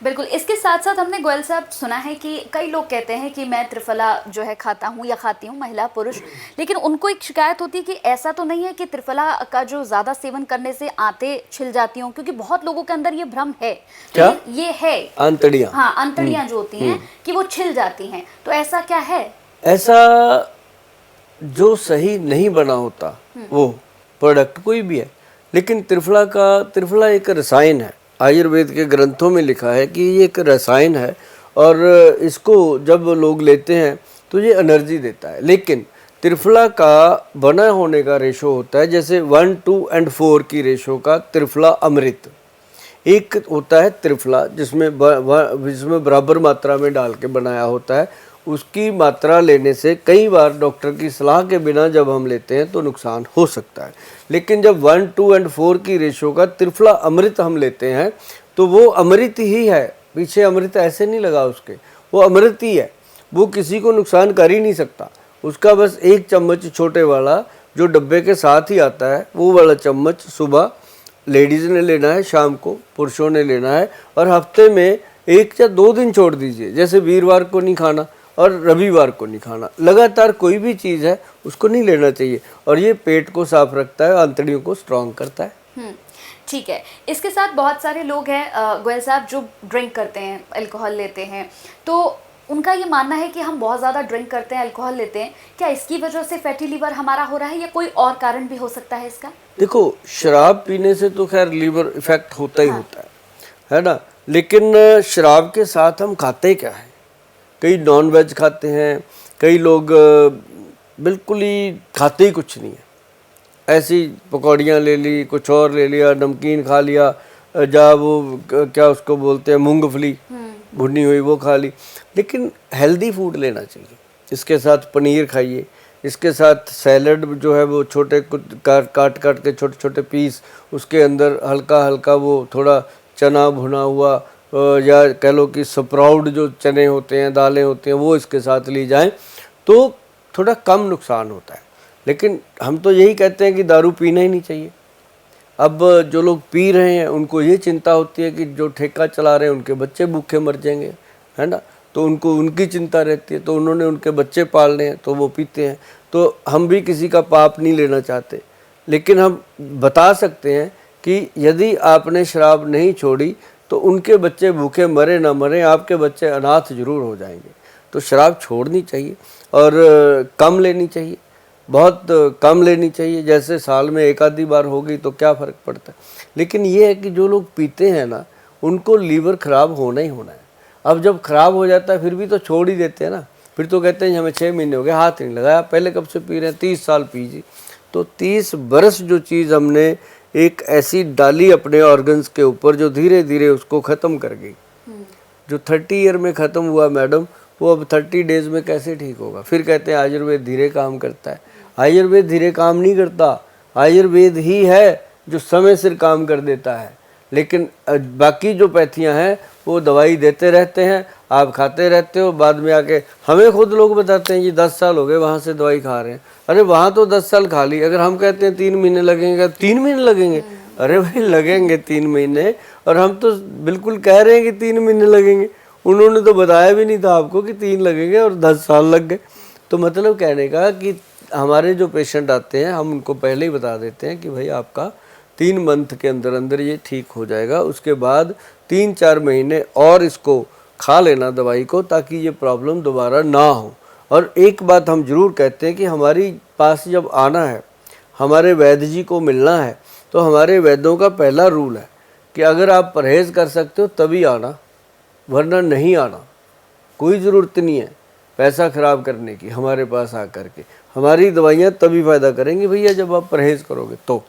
बिल्कुल, इसके साथ-साथ हमने गोयल साहब सुना है कि कई लोग कहते हैं कि मैं त्रिफला जो है खाता हूँ या खाती हूँ, महिला, पुरुष, लेकिन उनको एक शिकायत होती है कि ऐसा तो नहीं है कि त्रिफला का जो ज़्यादा सेवन करने से आंतें छिल जाती हों? क्योंकि बहुत लोगों के अंदर ये भ्रम है। तो क्या? ये है, आंतड़ियाँ। हाँ, आंतड़ियाँ जो होती हैं कि वो छिल जाती हैं, तो ऐसा क्या है? ऐसा जो सही नहीं बना होता वो प्रोडक्ट कोई भी है, लेकिन त्रिफला एक रसायन है। आयुर्वेद के ग्रंथों में लिखा है कि ये एक रसायन है और इसको जब लोग लेते हैं तो ये एनर्जी देता है। लेकिन त्रिफला का बना होने का रेशो होता है जैसे 1, 2 और 4 की रेशो का त्रिफला अमृत। एक होता है त्रिफला जिसमें बराबर मात्रा में डाल के बनाया होता है, उसकी मात्रा लेने से कई बार डॉक्टर की सलाह के बिना जब हम लेते हैं तो नुकसान हो सकता है। लेकिन जब 1, 2 और 4 की रेशो का त्रिफला अमृत हम लेते हैं तो वो अमृत ही है, पीछे अमृत ऐसे नहीं लगा उसके, वो अमृत ही है, वो किसी को नुकसान कर ही नहीं सकता। उसका बस 1 चम्मच छोटे वाला जो डब्बे के साथ ही आता है वो वाला चम्मच सुबह लेडीज़ ने लेना है, शाम को पुरुषों ने लेना है, और हफ्ते में 1 या 2 दिन छोड़ दीजिए, जैसे वीरवार को नहीं खाना और रविवार को नहीं खाना। लगातार कोई भी चीज़ है उसको नहीं लेना चाहिए, और ये पेट को साफ रखता है, आंतड़ियों को स्ट्रांग करता है। ठीक है। इसके साथ बहुत सारे लोग हैं गोयल साहब जो ड्रिंक करते हैं, अल्कोहल लेते हैं, तो उनका ये मानना है कि हम बहुत ज़्यादा ड्रिंक करते हैं, अल्कोहल लेते हैं, क्या इसकी वजह से फैटी लीवर हमारा हो रहा है या कोई और कारण भी हो सकता है इसका? देखो, शराब पीने से तो खैर लीवर इफेक्ट होता ही होता है ना, लेकिन शराब के साथ हम खाते क्या है? कई नॉन वेज खाते हैं, कई लोग बिल्कुल ही खाते ही कुछ नहीं है, ऐसी पकौड़ियाँ ले ली, कुछ और ले लिया, नमकीन खा लिया, जा वो क्या उसको बोलते हैं मूंगफली भुनी हुई वो खा ली। लेकिन हेल्दी फूड लेना चाहिए, इसके साथ पनीर खाइए, इसके साथ सैलड जो है वो छोटे काट के छोटे छोटे पीस, उसके अंदर हल्का हल्का वो थोड़ा चना भुना हुआ या कह लो कि स्प्राउट जो चने होते हैं, दालें होती हैं, वो इसके साथ ली जाएं तो थोड़ा कम नुकसान होता है। लेकिन हम तो यही कहते हैं कि दारू पीना ही नहीं चाहिए। अब जो लोग पी रहे हैं उनको ये चिंता होती है कि जो ठेका चला रहे हैं उनके बच्चे भूखे मर जाएंगे, है ना, तो उनको उनकी चिंता रहती है, तो उन्होंने उनके बच्चे पालने हैं तो वो पीते हैं। तो हम भी किसी का पाप नहीं लेना चाहते, लेकिन हम बता सकते हैं कि यदि आपने शराब नहीं छोड़ी तो उनके बच्चे भूखे मरे ना मरे, आपके बच्चे अनाथ जरूर हो जाएंगे। तो शराब छोड़नी चाहिए और कम लेनी चाहिए, बहुत कम लेनी चाहिए, जैसे साल में 1 आधी बार होगी तो क्या फ़र्क पड़ता है। लेकिन ये है कि जो लोग पीते हैं ना उनको लीवर ख़राब होना ही होना है। अब जब ख़राब हो जाता है फिर भी तो छोड़ ही देते हैं ना, फिर तो कहते हैं हमें 6 महीने हो गए, हाथ नहीं लगाया, पहले कब से पी रहे हैं, 30 साल पीजिए। तो 30 बरस जो चीज़ हमने एक ऐसी डाली अपने ऑर्गन्स के ऊपर जो धीरे धीरे उसको ख़त्म कर गई, जो 30 ईयर में ख़त्म हुआ मैडम, वो अब 30 डेज़ में कैसे ठीक होगा? फिर कहते हैं आयुर्वेद धीरे काम करता है। आयुर्वेद धीरे काम नहीं करता, आयुर्वेद ही है जो समय सिर काम कर देता है। लेकिन बाकी जो पैथियाँ हैं वो दवाई देते रहते हैं, आप खाते रहते हो, बाद में आके हमें खुद लोग बताते हैं जी 10 साल हो गए वहाँ से दवाई खा रहे हैं। अरे वहाँ तो 10 साल खा ली, अगर हम कहते हैं 3 महीने लगेंगे, 3 महीने लगेंगे, अरे भाई लगेंगे 3 महीने, और हम तो बिल्कुल कह रहे हैं कि 3 महीने लगेंगे, उन्होंने तो बताया भी नहीं था आपको कि 3 लगेंगे और 10 साल लग गए। तो मतलब कहने का कि हमारे जो पेशेंट आते हैं हम उनको पहले ही बता देते हैं कि भाई आपका 3 मंथ के अंदर अंदर ये ठीक हो जाएगा, उसके बाद 3-4 महीने और इसको खा लेना दवाई को, ताकि ये प्रॉब्लम दोबारा ना हो। और एक बात हम ज़रूर कहते हैं कि हमारी पास जब आना है, हमारे वैद्य जी को मिलना है, तो हमारे वैद्यों का पहला रूल है कि अगर आप परहेज़ कर सकते हो तभी आना, वरना नहीं आना। कोई ज़रूरत नहीं है पैसा ख़राब करने की हमारे पास आकर के, हमारी दवाइयाँ तभी फ़ायदा करेंगी भैया जब आप परहेज़ करोगे तो।